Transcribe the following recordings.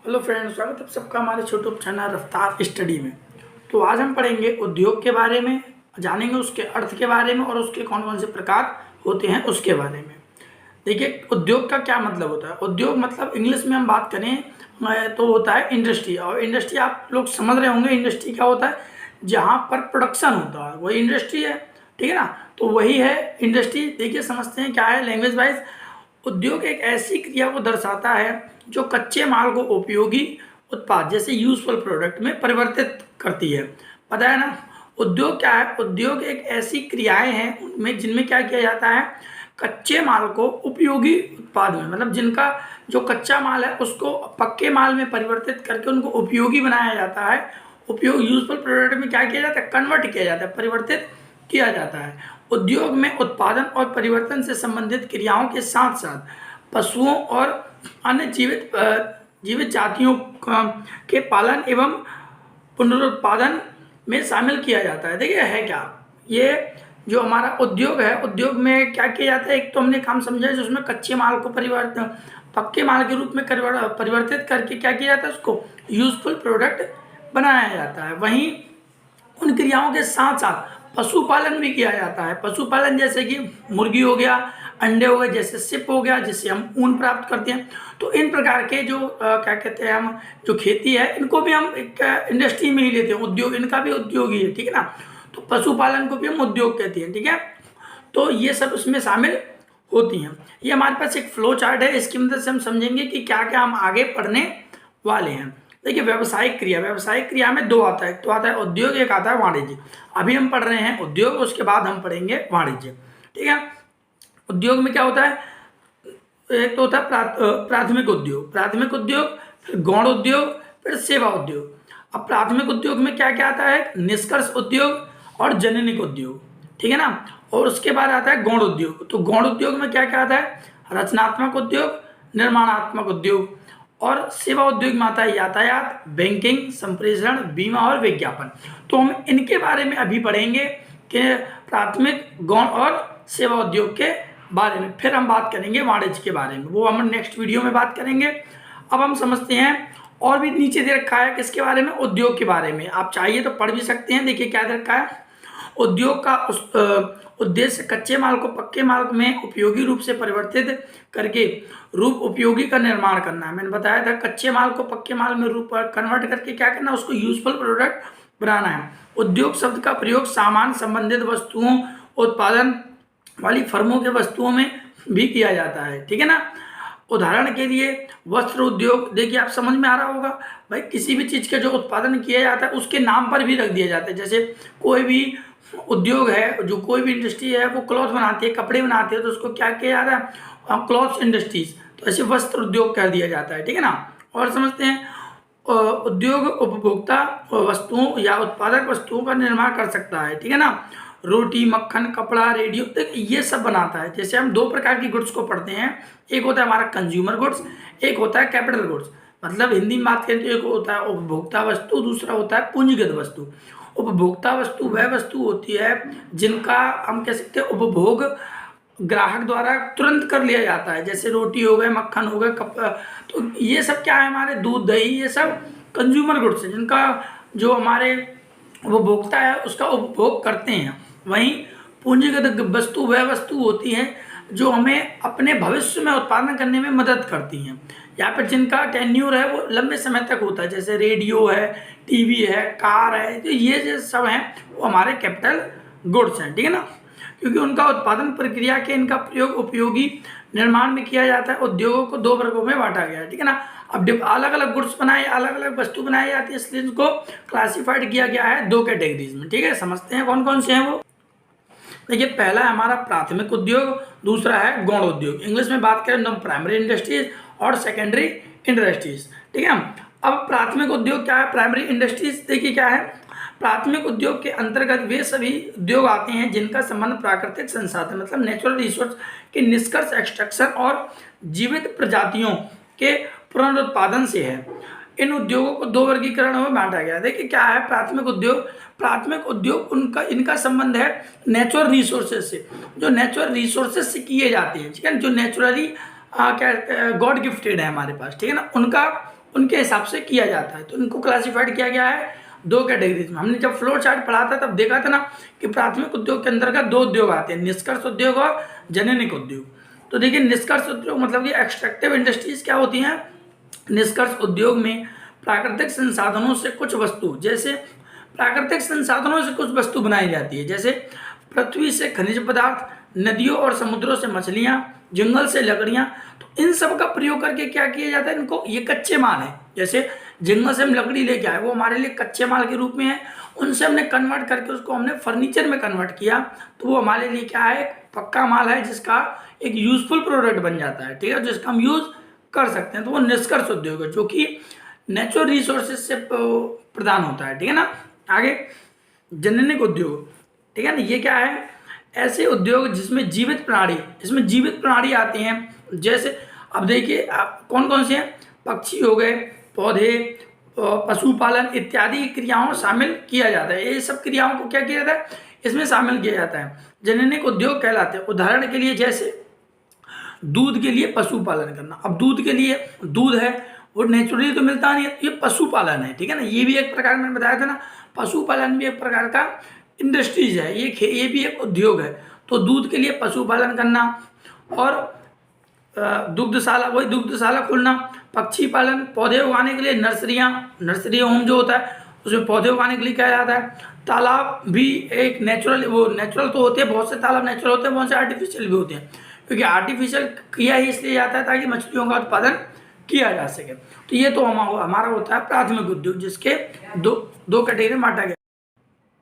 Hello friends, स्वागत है सबका हमारे यूट्यूब चैनल रफ्तार स्टडी में। तो आज हम पढ़ेंगे उद्योग के बारे में, जानेंगे उसके अर्थ के बारे में और उसके कौन कौन से प्रकार होते हैं उसके बारे में। देखिए, उद्योग का क्या मतलब होता है। उद्योग मतलब इंग्लिश में हम बात करें तो होता है इंडस्ट्री। और इंडस्ट्री आप लोग समझ रहे होंगे इंडस्ट्री क्या होता है, जहाँ पर प्रोडक्शन होता है वही इंडस्ट्री है। ठीक है ना, तो वही है इंडस्ट्री। देखिए समझते हैं क्या है लैंग्वेज वाइज। उद्योग एक ऐसी क्रिया को दर्शाता है जो कच्चे माल को उपयोगी उत्पाद जैसे यूजफुल प्रोडक्ट में परिवर्तित करती है। पता है ना, उद्योग क्या है। उद्योग एक ऐसी क्रियाएं हैं उनमें जिनमें क्या किया जाता है, कच्चे माल को उपयोगी उत्पाद में, मतलब जिनका जो कच्चा माल है उसको पक्के माल में परिवर्तित करके उनको उपयोगी बनाया जाता है। उपयोग यूजफुल प्रोडक्ट में क्या किया जाता है, कन्वर्ट किया जाता है, परिवर्तित किया जाता है। उद्योग में उत्पादन और परिवर्तन से संबंधित क्रियाओं के साथ साथ पशुओं और अन्य जीवित जातियों के पालन एवं पुनरुत्पादन में शामिल किया जाता है। देखिए है क्या ये जो हमारा उद्योग है, उद्योग में क्या किया जाता है, एक तो हमने काम समझा है जिसमें कच्चे माल को पक्के माल के रूप में परिवर्तित करके क्या किया जाता है, उसको यूजफुल प्रोडक्ट बनाया जाता है। वहीं उन क्रियाओं के साथ साथ पशुपालन भी किया जाता है। पशुपालन जैसे कि मुर्गी हो गया, अंडे हो गए, जैसे सिप हो गया जिससे हम ऊन प्राप्त करते हैं। तो इन प्रकार के जो क्या कहते हैं, हम जो खेती है इनको भी हम एक इंडस्ट्री में ही लेते हैं। उद्योग इनका भी उद्योग ही है। ठीक है ना, तो पशुपालन को भी हम उद्योग कहते हैं। ठीक है, तो ये सब उसमें शामिल होती हैं। ये हमारे पास एक फ्लो चार्ट है, इसकी मदद से हम समझेंगे कि क्या क्या हम आगे पढ़ने वाले हैं। देखिए व्यावसायिक क्रिया, व्यावसायिक क्रिया में दो आता है, एक तो आता है उद्योग, एक आता है वाणिज्य। अभी हम पढ़ रहे हैं उद्योग, उसके बाद हम पढ़ेंगे वाणिज्य। ठीक है, उद्योग में क्या होता है, एक तो होता है प्राथमिक उद्योग, प्राथमिक उद्योग, फिर गौण उद्योग, फिर सेवा उद्योग। अब प्राथमिक उद्योग में क्या क्या आता है, निष्कर्ष उद्योग और जननिक उद्योग। ठीक है ना, और उसके बाद आता है गौण उद्योग। तो गौण उद्योग में क्या क्या आता है, रचनात्मक उद्योग, निर्माणात्मक उद्योग। और सेवा उद्योग में आता है यातायात, बैंकिंग, संप्रेषण, बीमा और विज्ञापन। तो हम इनके बारे में अभी पढ़ेंगे कि प्राथमिक, गौण और सेवा उद्योग के बारे में। फिर हम बात करेंगे वाणिज्य के बारे में, वो हम नेक्स्ट वीडियो में बात करेंगे। अब हम समझते हैं, और भी नीचे दे रखा है किसके बारे में, उद्योग के बारे में। आप चाहिए तो पढ़ भी सकते हैं। देखिए क्या दे रखा है, उद्योग का उद्देश्य कच्चे माल को पक्के माल में उपयोगी रूप से परिवर्तित करके रूप उपयोगी का निर्माण करना है। मैंने बताया था कच्चे माल को पक्के माल में रूप कन्वर्ट करके क्या करना, उसको यूजफुल प्रोडक्ट बनाना है। उद्योग शब्द का प्रयोग सामान संबंधित वस्तुओं उत्पादन वाली फर्मों के वस्तुओं में भी किया जाता है। ठीक है ना, उदाहरण के लिए वस्त्र उद्योग। देखिए आप समझ में आ रहा होगा भाई, किसी भी चीज़ का जो उत्पादन किया जाता है उसके नाम पर भी रख दिया जाता है। जैसे कोई भी उद्योग है, जो कोई भी इंडस्ट्री है वो क्लॉथ बनाती है, कपड़े बनाती है, तो उसको क्या किया जाता है, क्लॉथ इंडस्ट्रीज। तो ऐसे वस्त्र उद्योग कर दिया जाता है। ठीक है ना, और समझते हैं उद्योग उपभोक्ता वस्तुओं या उत्पादक वस्तुओं का निर्माण कर सकता है। ठीक है ना, रोटी, मक्खन, कपड़ा, रेडियो तक ये सब बनाता है। जैसे हम दो प्रकार की गुड्स को पढ़ते हैं, एक होता है हमारा कंज्यूमर गुड्स, एक होता है कैपिटल गुड्स। मतलब हिंदी में बात करें तो एक होता है उपभोक्ता वस्तु, दूसरा होता है पूंजीगत वस्तु। उपभोक्ता वस्तु वह वस्तु होती है जिनका हम कह सकते हैं उपभोग ग्राहक द्वारा तुरंत कर लिया जाता है। जैसे रोटी हो गए, मक्खन हो गए, कपड़ा, तो ये सब क्या है, हमारे दूध, दही, ये सब कंज्यूमर गुड्स है जिनका जो हमारे उपभोक्ता है उसका उपभोग करते हैं। वहीं पूंजीगत वस्तु वह वस्तु होती है जो हमें अपने भविष्य में उत्पादन करने में मदद करती हैं, यहाँ पर जिनका टेन्यूर है वो लंबे समय तक होता है। जैसे रेडियो है, टीवी है, कार है, तो ये जो सब हैं वो हमारे कैपिटल गुड्स हैं। ठीक है ना, क्योंकि उनका उत्पादन प्रक्रिया के इनका प्रयोग उपयोगी निर्माण में किया जाता है। उद्योगों को दो वर्गों में बांटा गया है। ठीक है ना, अब अलग अलग गुड्स बनाए, अलग अलग वस्तु बनाई जाती है, इसलिए इनको क्लासिफाइड किया गया है दो कैटेगरीज में। ठीक है, समझते हैं कौन कौन से हैं वो। देखिए पहला है हमारा प्राथमिक उद्योग, दूसरा है गौण उद्योग। इंग्लिश में बात करें तो प्राइमरी इंडस्ट्रीज और सेकेंडरी इंडस्ट्रीज। ठीक है, अब प्राथमिक उद्योग क्या है, प्राइमरी इंडस्ट्रीज। देखिए क्या है, प्राथमिक उद्योग के अंतर्गत वे सभी उद्योग आते हैं जिनका संबंध प्राकृतिक संसाधन मतलब नेचुरल रिसोर्स के निष्कर्ष एक्सट्रैक्शन और जीवित प्रजातियों के पुनरुत्पादन से है। इन उद्योगों को दो वर्गीकरणों में बांटा गया है। देखिए क्या है प्राथमिक उद्योग, प्राथमिक उद्योग उनका इनका संबंध है नेचुरल रिसोर्सेज से, जो नेचुरल रिसोर्सेज से किए जाते हैं। ठीक है, जो नेचुरली क्या गॉड गिफ्टेड है हमारे पास। ठीक है ना, उनका उनके हिसाब से किया जाता है। तो इनको क्लासिफाइड किया गया है 2 कैटेगरीज में। हमने जब फ्लो चार्ट पढ़ा था तब देखा था ना कि प्राथमिक उद्योग के अंतर्गत 2 उद्योग आते हैं, निष्कर्ष उद्योग और जननिक उद्योग। तो देखिए निष्कर्ष उद्योग मतलब कि एक्सट्रैक्टिव इंडस्ट्रीज क्या होती हैं। निष्कर्ष उद्योग में प्राकृतिक संसाधनों से कुछ वस्तु, जैसे प्राकृतिक संसाधनों से कुछ वस्तु बनाई जाती है, जैसे पृथ्वी से खनिज पदार्थ, नदियों और समुद्रों से मछलियाँ, जंगल से लकड़ियाँ। तो इन सब का प्रयोग करके क्या किया जाता है, इनको ये कच्चे माल है। जैसे जंगल से हम लकड़ी लेके आए, वो हमारे लिए कच्चे माल के रूप में है, उनसे हमने कन्वर्ट करके उसको हमने फर्नीचर में कन्वर्ट किया, तो वो हमारे लिए क्या है, पक्का माल है, जिसका एक यूजफुल प्रोडक्ट बन जाता है, ठीक है, जिसका हम यूज कर सकते हैं। तो वो निष्कर्ष उद्योग है जो कि नेचुरल रिसोर्सेज से प्रदान होता है, ठीक है ना। आगे जननिक उद्योग, ठीक है ना, ये क्या है, ऐसे उद्योग जिसमें जीवित प्राणी, इसमें जीवित प्राणी आते हैं। जैसे अब देखिए आप कौन कौन से हैं, पक्षी हो गए, पौधे, पशुपालन इत्यादि क्रियाओं शामिल किया जाता है। ये सब क्रियाओं को क्या किया जाता है, इसमें शामिल किया जाता है, जननिक उद्योग कहलाते हैं। उदाहरण के लिए जैसे दूध के लिए पशुपालन करना। अब दूध के लिए दूध है वो नेचुरली तो मिलता नहीं है, ये पशुपालन है, ठीक है ना। ये भी एक प्रकार मैंने बताया था ना, पशुपालन भी एक प्रकार का इंडस्ट्रीज है, ये भी एक उद्योग है। तो दूध के लिए पशुपालन करना, और दुग्धशाला, वही दुग्धशाला खोलना, पक्षी पालन, पौधे उगाने के लिए नर्सरी होम जो होता है उसमें पौधे उगाने के लिए क्या जाता है। तालाब भी एक नेचुरल, वो नेचुरल तो होते हैं, बहुत से तालाब नेचुरल होते हैं, बहुत से आर्टिफिशियल भी होते हैं, क्योंकि आर्टिफिशियल किया ही इसलिए जाता है ताकि मछलियों का उत्पादन किया जा सके। तो ये तो हमारा होता है प्राथमिक उद्योग, जिसके दो कैटेगरी में बांटा गया।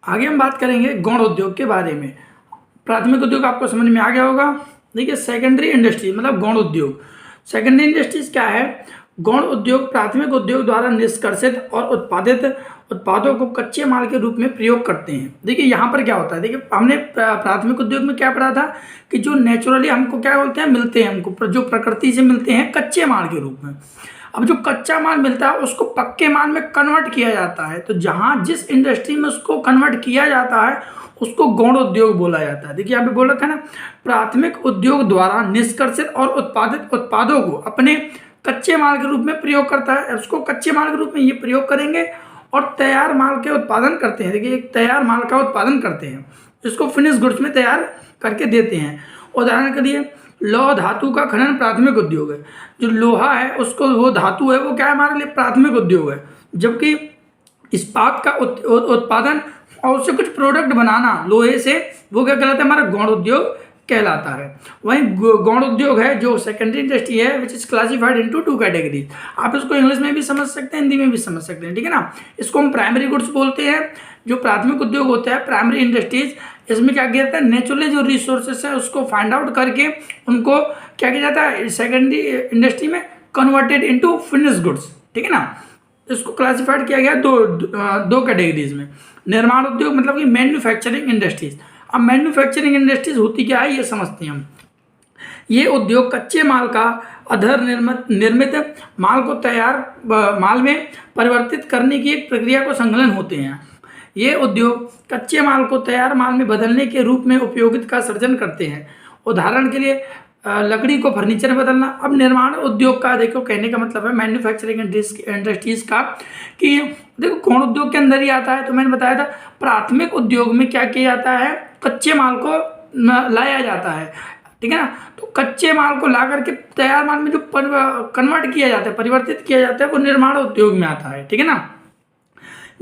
आगे हम बात करेंगे गौण उद्योग के बारे में। प्राथमिक उद्योग आपको समझ में आ गया होगा। देखिए सेकेंडरी इंडस्ट्री मतलब गौण उद्योग। सेकेंडरी इंडस्ट्रीज क्या है, गौण उद्योग प्राथमिक उद्योग द्वारा निष्कर्षित और उत्पादित उत्पादों को कच्चे माल के रूप में प्रयोग करते हैं। देखिए यहाँ पर क्या होता है, देखिए हमने प्राथमिक उद्योग में क्या पढ़ा था कि जो नेचुरली हमको क्या बोलते हैं, मिलते हैं हमको, जो प्रकृति से मिलते हैं कच्चे माल के रूप में। अब जो कच्चा माल मिलता है उसको पक्के माल में कन्वर्ट किया जाता है। तो जहाँ जिस इंडस्ट्री में उसको कन्वर्ट किया जाता है उसको गौण उद्योग बोला जाता है। देखिए यहाँ पे बोल रखा है ना, प्राथमिक उद्योग द्वारा निष्कर्षित और उत्पादित उत्पादों को अपने कच्चे माल के रूप में प्रयोग करता है। उसको कच्चे माल के रूप में ये प्रयोग करेंगे और तैयार माल के उत्पादन करते हैं। देखिए एक तैयार माल का उत्पादन करते हैं, इसको फिनिश गुड्स में तैयार करके देते हैं। उदाहरण के लिए लौह धातु का खनन प्राथमिक उद्योग है। जो लोहा है उसको, वो धातु है, वो क्या है, हमारे लिए प्राथमिक उद्योग है। जबकि इस्पात का उत्पादन और उससे कुछ प्रोडक्ट बनाना लोहे से, वो क्या कहलाता है, हमारा गौण उद्योग कहलाता है। वहीं गौण उद्योग है जो सेकेंडरी इंडस्ट्री है, which is classified into 2 categories. आप इसको इंग्लिश में भी समझ सकते हैं, हिंदी में भी समझ सकते हैं, ठीक है ना। इसको हम प्राइमरी गुड्स बोलते हैं। जो प्राथमिक उद्योग होता है, प्राइमरी इंडस्ट्रीज, इसमें क्या किया जाता है, नेचुरली जो रिसोर्सेस है उसको फाइंड आउट करके उनको क्या किया जाता है, सेकेंडरी इंडस्ट्री में कन्वर्टेड इनटू फिनिश गुड्स, ठीक है ना। इसको क्लासिफाइड किया गया दो कैटेगरीज में। निर्माण उद्योग मतलब कि मैन्युफैक्चरिंग इंडस्ट्रीज। अब मैन्युफैक्चरिंग इंडस्ट्रीज होती क्या है ये समझते हैं हम। ये उद्योग कच्चे माल का अधर निर्मित माल को तैयार माल में परिवर्तित करने की एक प्रक्रिया को संकलन होते हैं। ये उद्योग कच्चे माल को तैयार माल में बदलने के रूप में उपयोगिता का सृजन करते हैं। उदाहरण के लिए लकड़ी को फर्नीचर में बदलना। अब निर्माण उद्योग का देखो कहने का मतलब है मैन्युफैक्चरिंग इंडस्ट्रीज का, कि देखो गौण उद्योग के अंदर ही आता है। तो मैंने बताया था प्राथमिक उद्योग में क्या किया जाता है, कच्चे माल को लाया जाता है, ठीक है ना। तो कच्चे माल को ला करके तैयार माल में जो कन्वर्ट किया जाता है, परिवर्तित किया जाता है, वो निर्माण उद्योग में आता है, ठीक है ना।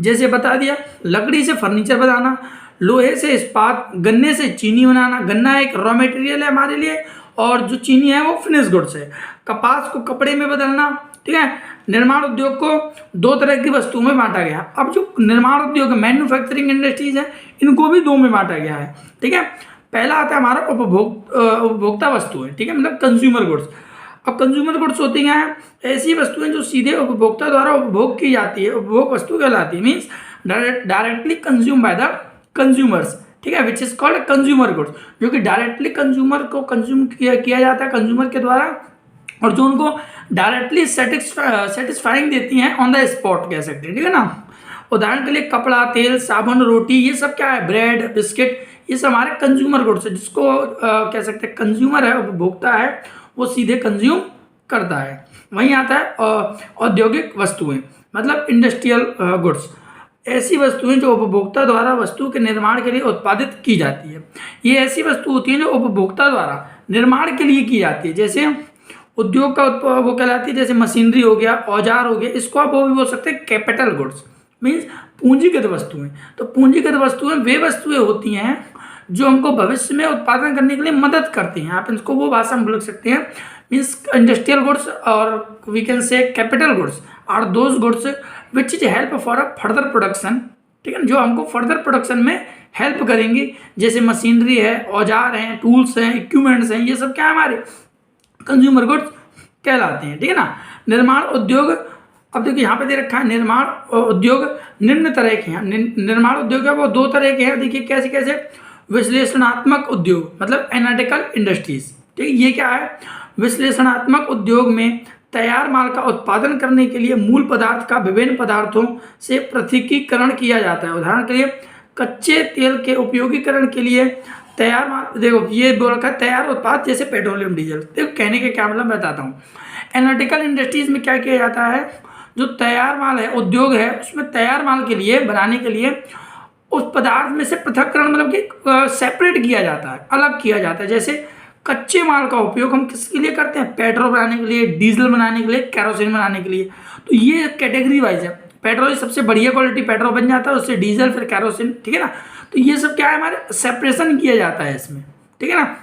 जैसे बता दिया, लकड़ी से फर्नीचर बनाना, लोहे से इस्पात, गन्ने से चीनी बनाना। गन्ना एक रॉ मटेरियल है हमारे लिए, और जो चीनी है वो फिनिश गुड्स है। कपास को कपड़े में बदलना, ठीक है। निर्माण उद्योग को 2 तरह की वस्तुओं में बांटा गया। अब जो निर्माण उद्योग मैन्युफैक्चरिंग इंडस्ट्रीज है, इनको भी 2 में बांटा गया है, ठीक है। पहला आता है हमारा उपभोक्ता वस्तुएं, ठीक है, मतलब कंज्यूमर गुड्स। अब कंज्यूमर गुड्स होती हैं ऐसी वस्तुएं जो सीधे उपभोक्ता द्वारा उपभोग की जाती है, उपभोग वस्तु कहलाती है, means directly consume by the consumers, ठीक है, which is called consumer goods, जो कि डायरेक्टली कंज्यूमर को कंज्यूम किया जाता है कंज्यूमर के द्वारा, और जो उनको डायरेक्टली सेटिस्फाइंग देती हैं ऑन द स्पॉट कह सकते हैं, ठीक है ना। उदाहरण के लिए कपड़ा, तेल, साबुन, रोटी, ये सब क्या है, ब्रेड, बिस्किट, ये सब हमारे कंज्यूमर गुड्स है, जिसको कह सकते हैं कंज्यूमर है, उपभोक्ता है, वो सीधे कंज्यूम करता है। वहीं आता है औद्योगिक वस्तुएं, मतलब इंडस्ट्रियल गुड्स, ऐसी वस्तुएं जो उपभोक्ता द्वारा वस्तु के निर्माण के लिए उत्पादित की जाती है। ये ऐसी वस्तु होती है जो उपभोक्ता द्वारा निर्माण के लिए की जाती है। जैसे उद्योग का वो कहलाती है, जैसे मशीनरी हो गया, औजार हो गया, इसको आप वो भी बोल सकते हैं कैपिटल गुड्स, मीन्स पूंजीगत वस्तुएं। तो पूंजीगत वस्तुएं वे वस्तुएं होती हैं जो हमको भविष्य में उत्पादन करने के लिए मदद करती हैं। आप इसको वो भाषा में बोल सकते हैं, मीन्स इंडस्ट्रियल गुड्स और we can say capital goods are those goods which is help for a further production, ठीक है, जो हमको फर्दर प्रोडक्शन में हेल्प करेंगी। जैसे मशीनरी है, औजार हैं, टूल्स हैं, इक्विपमेंट्स हैं, ये सब क्या है हमारे कंज्यूमर गुड्स कहलाते हैं, ठीक है ना। निर्माण उद्योग, अब देखिए यहाँ पे दे रखा है निर्माण उद्योग निम्न तरह के हैं। निर्माण उद्योग है वो दो तरह के हैं, देखिए कैसे कैसे। विश्लेषणात्मक उद्योग मतलब एनालिटिकल इंडस्ट्रीज, ठीक है, ये क्या है, विश्लेषणात्मक उद्योग में तैयार माल का उत्पादन करने के लिए मूल पदार्थ का विभिन्न पदार्थों से पृथकीकरण किया जाता है। उदाहरण के लिए कच्चे तेल के उपयोगीकरण के लिए तैयार माल, देखो ये बोल रखा है तैयार उत्पाद जैसे पेट्रोलियम डीजल। देखो कहने के क्या मतलब बताता हूँ। एनालिटिकल इंडस्ट्रीज में क्या किया जाता है, जो तैयार माल है, उद्योग है, उसमें तैयार माल के लिए बनाने के लिए उस पदार्थ में से पृथक्करण मतलब कि सेपरेट किया जाता है, अलग किया जाता है। जैसे कच्चे माल का उपयोग हम किसके लिए करते हैं, पेट्रोल बनाने के लिए, डीजल बनाने के लिए, केरोसिन बनाने के लिए। तो ये कैटेगरी वाइज है। पेट्रोल सबसे बढ़िया क्वालिटी पेट्रोल बन जाता है, उससे डीजल, फिर केरोसिन, ठीक है ना। तो ये सब क्या है, हमारे सेपरेशन किया जाता है इसमें, ठीक है ना।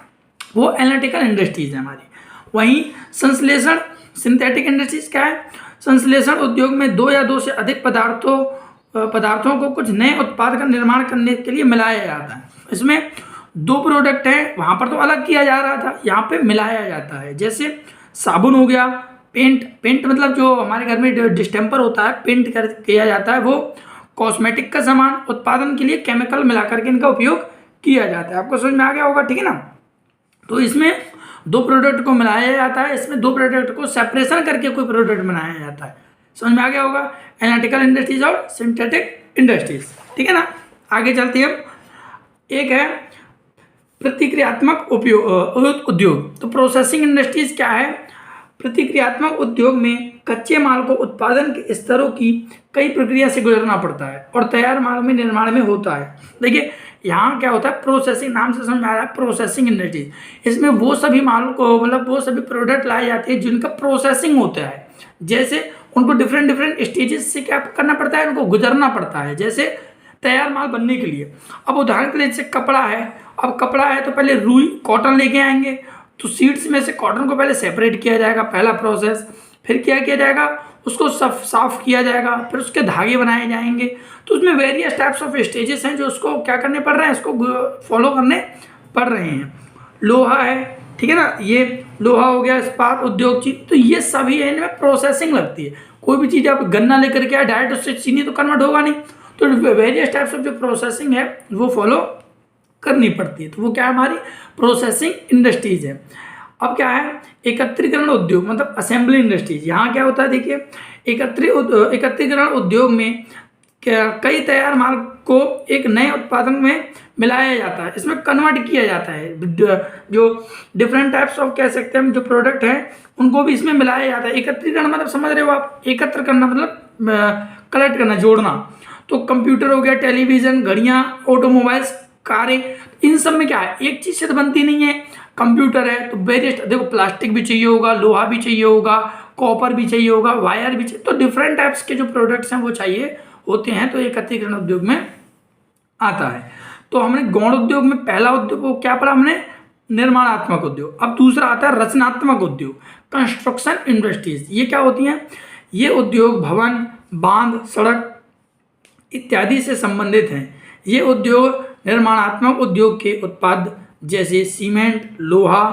वो एनालिटिकल इंडस्ट्रीज है हमारी। वहीं संश्लेषण सिंथेटिक इंडस्ट्रीज क्या है, संश्लेषण उद्योग में दो या दो से अधिक पदार्थों को कुछ नए उत्पाद का निर्माण करने के लिए मिलाया जाता है। इसमें दो प्रोडक्ट हैं, वहाँ पर तो अलग किया जा रहा था, यहाँ पे मिलाया जाता है। जैसे साबुन हो गया, पेंट मतलब जो हमारे घर में डिस्टेम्पर होता है, पेंट किया जाता है, वो कॉस्मेटिक का सामान उत्पादन के लिए केमिकल मिला करके इनका उपयोग किया जाता है। आपको समझ में आ गया होगा, ठीक है ना। तो इसमें दो प्रोडक्ट को मिलाया जाता है, इसमें दो प्रोडक्ट को सेपरेशन करके कोई प्रोडक्ट बनाया जाता है। समझ में आ गया होगा, एनालिटिकल इंडस्ट्रीज और सिंथेटिक इंडस्ट्रीज, ठीक है ना। आगे चलते हैं, एक है प्रतिक्रियात्मक उद्योग। तो प्रोसेसिंग इंडस्ट्रीज क्या है, प्रतिक्रियात्मक उद्योग में कच्चे माल को उत्पादन के स्तरों की कई प्रक्रिया से गुजरना पड़ता है और तैयार माल में निर्माण में होता है। देखिए यहाँ क्या होता है, प्रोसेसिंग, नाम से समझ में आ रहा है प्रोसेसिंग इंडस्ट्रीज। इसमें वो सभी माल को मतलब वो सभी प्रोडक्ट लाए जाते हैं जिनका प्रोसेसिंग होता है। जैसे उनको डिफरेंट स्टेजेस से क्या करना पड़ता है, उनको गुजरना पड़ता है। जैसे तैयार माल बनने के लिए, अब उदाहरण के लिए जैसे कपड़ा है, अब कपड़ा है तो पहले रुई कॉटन लेके आएंगे, तो सीड्स में से कॉटन को पहले सेपरेट किया जाएगा, पहला प्रोसेस। फिर क्या किया जाएगा, उसको साफ किया जाएगा, फिर उसके धागे बनाए जाएंगे। तो उसमें वेरियस टाइप्स ऑफ स्टेजेस हैं जो उसको क्या करने पड़ रहे हैं, इसको फॉलो करने पड़ रहे हैं। लोहा है, ठीक है ना, ये लोहा हो गया, इस्पात उद्योग चीज, तो ये सभी है, इनमें प्रोसेसिंग लगती है। कोई भी चीज़ आप गन्ना लेकर के आए डायरेक्ट उससे चीनी तो कन्वर्ट होगा नहीं, तो वेरियस टाइप्स ऑफ जो प्रोसेसिंग है वो फॉलो करनी पड़ती है। तो वो क्या है, हमारी प्रोसेसिंग इंडस्ट्रीज है। अब क्या है, एकत्रीकरण उद्योग मतलब असेंबली इंडस्ट्रीज। यहाँ क्या होता है, देखिए एकत्रीकरण उद्योग में कई तैयार माल को एक नए उत्पादन में मिलाया जाता है, इसमें कन्वर्ट किया जाता है। जो डिफरेंट टाइप्स ऑफ कह सकते हैं हम जो प्रोडक्ट हैं उनको भी इसमें मिलाया जाता है। एकत्रीकरण मतलब समझ रहे हो आप, एकत्र करना मतलब कलेक्ट करना, जोड़ना। तो कंप्यूटर हो गया, टेलीविजन, घड़ियाँ, ऑटोमोबाइल्स, कारें, इन सब में क्या है, एक चीज़ से तो बनती नहीं है। कंप्यूटर है तो वेरियस, देखो प्लास्टिक भी चाहिए होगा, लोहा भी चाहिए होगा, कॉपर भी चाहिए होगा, वायर भी चाहिए, तो डिफरेंट टाइप्स के जो प्रोडक्ट्स हैं वो चाहिए होते हैं। तो एकत्रीकरण उद्योग में आता है। तो हमने गौण उद्योग में पहला उद्योग वो क्या पढ़ा हमने, निर्माणात्मक उद्योग। अब दूसरा आता है रचनात्मक उद्योग, कंस्ट्रक्शन इंडस्ट्रीज। ये क्या होती हैं, ये उद्योग भवन, बांध, सड़क इत्यादि से संबंधित हैं। ये उद्योग निर्माणात्मक उद्योग के उत्पाद जैसे सीमेंट, लोहा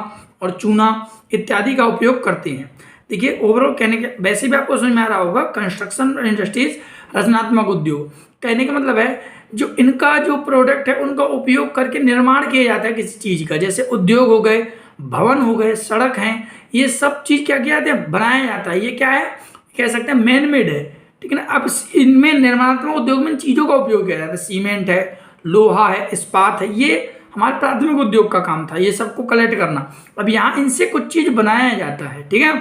और चूना इत्यादि का उपयोग करते हैं। देखिए ओवरऑल कहने के, वैसे भी आपको समझ में आ रहा होगा, कंस्ट्रक्शन इंडस्ट्रीज, रचनात्मक उद्योग, कहने का मतलब है जो इनका जो प्रोडक्ट है उनका उपयोग करके निर्माण किया जाता है किसी चीज़ का। जैसे उद्योग हो गए, भवन हो गए, सड़क हैं, ये सब चीज़ क्या किया जाता है, बनाया जाता है। ये क्या है, कह सकते हैं मैन मेड है, ठीक है ना। अब इनमें निर्माणात्मक उद्योग में चीज़ों का उपयोग किया जाता है, सीमेंट है, लोहा है, इस्पात है, ये हमारे प्राथमिक उद्योग का काम था, ये सबको कलेक्ट करना। अब यहाँ इनसे कुछ चीज़ बनाया जाता है, ठीक है।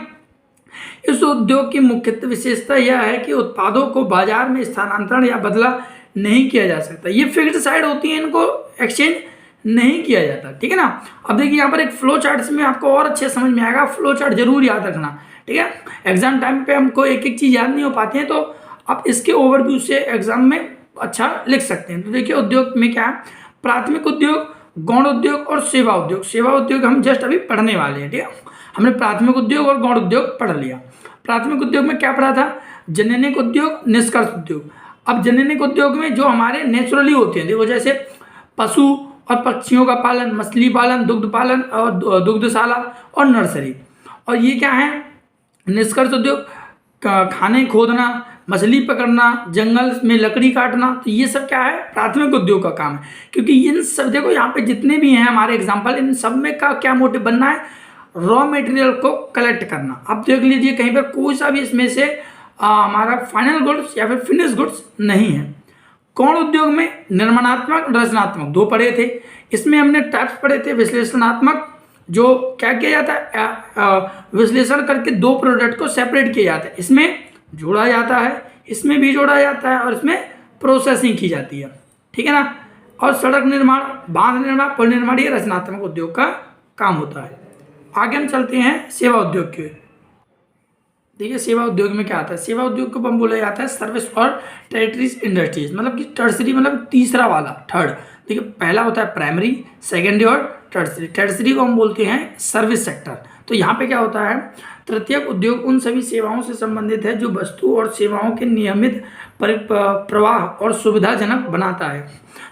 इस उद्योग की मुख्य विशेषता यह है कि उत्पादों को बाजार में स्थानांतरण या बदला नहीं किया जा सकता। ये फिक्स्ड साइड होती है, इनको एक्सचेंज नहीं किया जाता, ठीक है ना। अब देखिए यहाँ पर एक फ्लो चार्ट में आपको और अच्छे समझ में आएगा, फ्लो चार्ट जरूर याद रखना, ठीक है। एग्जाम टाइम पे हमको एक एक चीज याद नहीं हो पाती है, तो आप इसके ओवरव्यू से एग्जाम में अच्छा लिख सकते हैं। तो देखिए उद्योग में क्या है, प्राथमिक उद्योग, गौण उद्योग और सेवा उद्योग। सेवा उद्योग हम जस्ट अभी पढ़ने वाले हैं, ठीक है। हमने प्राथमिक उद्योग और गौण उद्योग पढ़ लिया। प्राथमिक उद्योग में क्या पढ़ा था, जननिक उद्योग, निष्कर्ष उद्योग। अब जननिक उद्योग में जो हमारे नेचुरली होते हैं, देखो जैसे पशु और पक्षियों का पालन, मछली पालन, दुग्ध पालन और दुग्धशाला और नर्सरी। और ये क्या है, निष्कर्ष उद्योग, खाने खोदना, मछली पकड़ना, जंगल में लकड़ी काटना। तो ये सब क्या है, प्राथमिक उद्योग का काम है। क्योंकि इन सब, देखो यहाँ पे जितने भी हैं हमारे एग्जाम्पल, इन सब में का क्या मोटिव बनना है, रॉ मटेरियल को कलेक्ट करना। अब देख लीजिए कहीं पर कोई सा भी इसमें से हमारा फाइनल गुड्स या फिर फिनिश गुड्स नहीं है। गौण उद्योग में निर्माणात्मक, रचनात्मक दो पढ़े थे। इसमें हमने टाइप्स पढ़े थे, विश्लेषणात्मक, जो क्या किया जाता है, विश्लेषण करके दो प्रोडक्ट को सेपरेट किया जाता है, इसमें जोड़ा जाता है, इसमें भी जोड़ा जाता है और इसमें प्रोसेसिंग की जाती है, ठीक है ना। और सड़क निर्माण, बांध निर्माण, पुल निर्माण, ये रचनात्मक उद्योग का काम होता है। आगे हम चलते हैं सेवा उद्योग के। देखिए सेवा उद्योग में क्या आता है, सेवा उद्योग को हम बोला जाता है सर्विस और टेरिटरीज इंडस्ट्रीज, मतलब कि टर्सरी, मतलब तीसरा वाला, थर्ड। देखिए पहला होता है प्राइमरी, सेकेंडरी और टर्सरी। टर्सरी को हम बोलते हैं सर्विस सेक्टर। तो यहाँ पे क्या होता है, तृतीयक उद्योग उन सभी सेवाओं से संबंधित है जो वस्तु और सेवाओं के नियमित प्रवाह और सुविधाजनक बनाता है।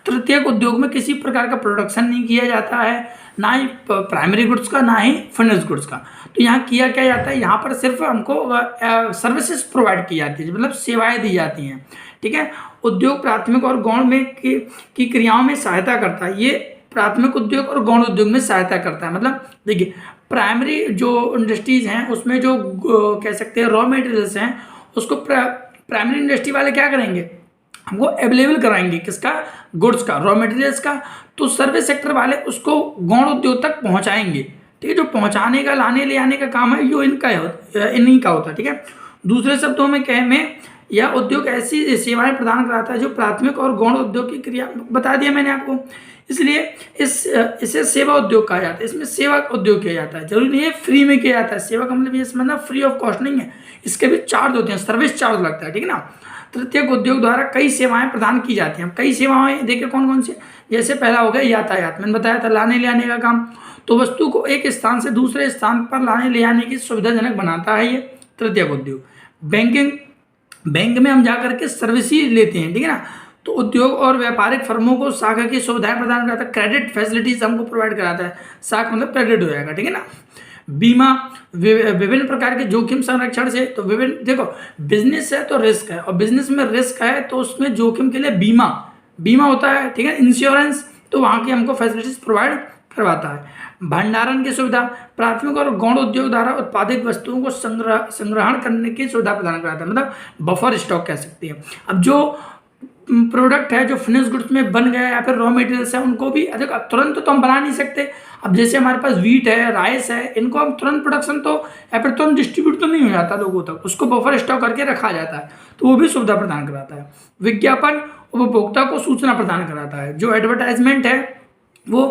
तृतीयक उद्योग में किसी प्रकार का प्रोडक्शन नहीं किया जाता है, ना ही प्राइमरी गुड्स का, ना ही फिनिश गुड्स का। तो यहाँ किया क्या जाता है, यहाँ पर सिर्फ हमको सर्विसेज प्रोवाइड की जाती है, मतलब सेवाएं दी जाती हैं, ठीक है। उद्योग प्राथमिक और गौण में की क्रियाओं में सहायता करता है। ये प्राथमिक उद्योग और गौण उद्योग में सहायता करता है। मतलब देखिए प्राइमरी जो इंडस्ट्रीज हैं उसमें जो कह सकते हैं रॉ मटेरियल्स हैं, उसको प्राइमरी इंडस्ट्री वाले क्या करेंगे, हमको अवेलेबल कराएंगे, किसका, गुड्स का, रॉ मटेरियल्स का। तो सर्विस सेक्टर वाले उसको गौण उद्योग तक पहुंचाएंगे, ठीक है। जो पहुंचाने का, लाने ले आने का काम है, यो इन्हीं का होता है, ठीक है। दूसरे शब्दों में कहें में, यह उद्योग ऐसी सेवाएं प्रदान कराता है जो प्राथमिक और गौण उद्योग की क्रिया, बता दिया मैंने आपको, इसलिए इसे सेवा उद्योग कहा जाता है। इसमें सेवा उद्योग किया जाता है, जरूरी नहीं है फ्री में किया जाता है। सेवा का मतलब ये समझना फ्री ऑफ कॉस्ट नहीं है, इसके भी चार्ज होते हैं, सर्विस चार्ज लगता है, ठीक है ना। तृतीयक उद्योग द्वारा कई सेवाएं प्रदान की जाती हैं। कई सेवाएं देखिए कौन कौन सी, जैसे पहला हो गया यातायात, मैंने बताया था लाने ले आने का काम। तो वस्तु को एक स्थान से दूसरे स्थान पर लाने ले आने की सुविधाजनक बनाता है ये तृतीयक उद्योग। बैंकिंग, बैंक में हम जाकर के सर्विस ही लेते हैं, ठीक है ना। तो उद्योग और व्यापारिक फर्मों को शाखा की सुविधाएं प्रदान कराता है, क्रेडिट फैसिलिटीज हमको प्रोवाइड कराता है। शाखा मतलब क्रेडिट हो जाएगा, ठीक है ना। बीमा, विभिन्न प्रकार के जोखिम संरक्षण से, तो विभिन्न, देखो बिजनेस है तो रिस्क है, और बिजनेस में रिस्क है तो उसमें जोखिम के लिए बीमा होता है, ठीक है, इंश्योरेंस। तो वहाँ की हमको फैसिलिटीज प्रोवाइड करवाता है। भंडारण की सुविधा, प्राथमिक और गौण उद्योग द्वारा उत्पादित वस्तुओं को संग्रहण करने की सुविधा प्रदान कराता है, मतलब बफर स्टॉक कह सकते हैं। अब जो प्रोडक्ट है जो फिनिश गुड्स में बन गया या फिर रॉ मटेरियल्स है, उनको भी तुरंत तो हम बना नहीं सकते। अब जैसे हमारे पास वीट है, राइस है, इनको हम तुरंत प्रोडक्शन तो या फिर तुरंत डिस्ट्रीब्यूट तो नहीं हो जाता लोगों तक, उसको बफर स्टॉक करके रखा जाता है, तो वो भी सुविधा प्रदान कराता है। विज्ञापन, उपभोक्ता को सूचना प्रदान कराता है। जो एडवर्टाइजमेंट है वो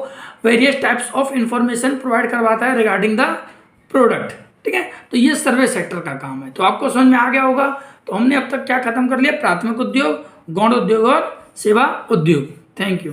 various types of information provide करवाता है रिगार्डिंग द प्रोडक्ट, ठीक है। तो ये सर्विस सेक्टर का काम है। तो आपको समझ में आ गया होगा। तो हमने अब तक क्या खत्म कर लिया, प्राथमिक उद्योग, गौण उद्योग और सेवा उद्योग। Thank you.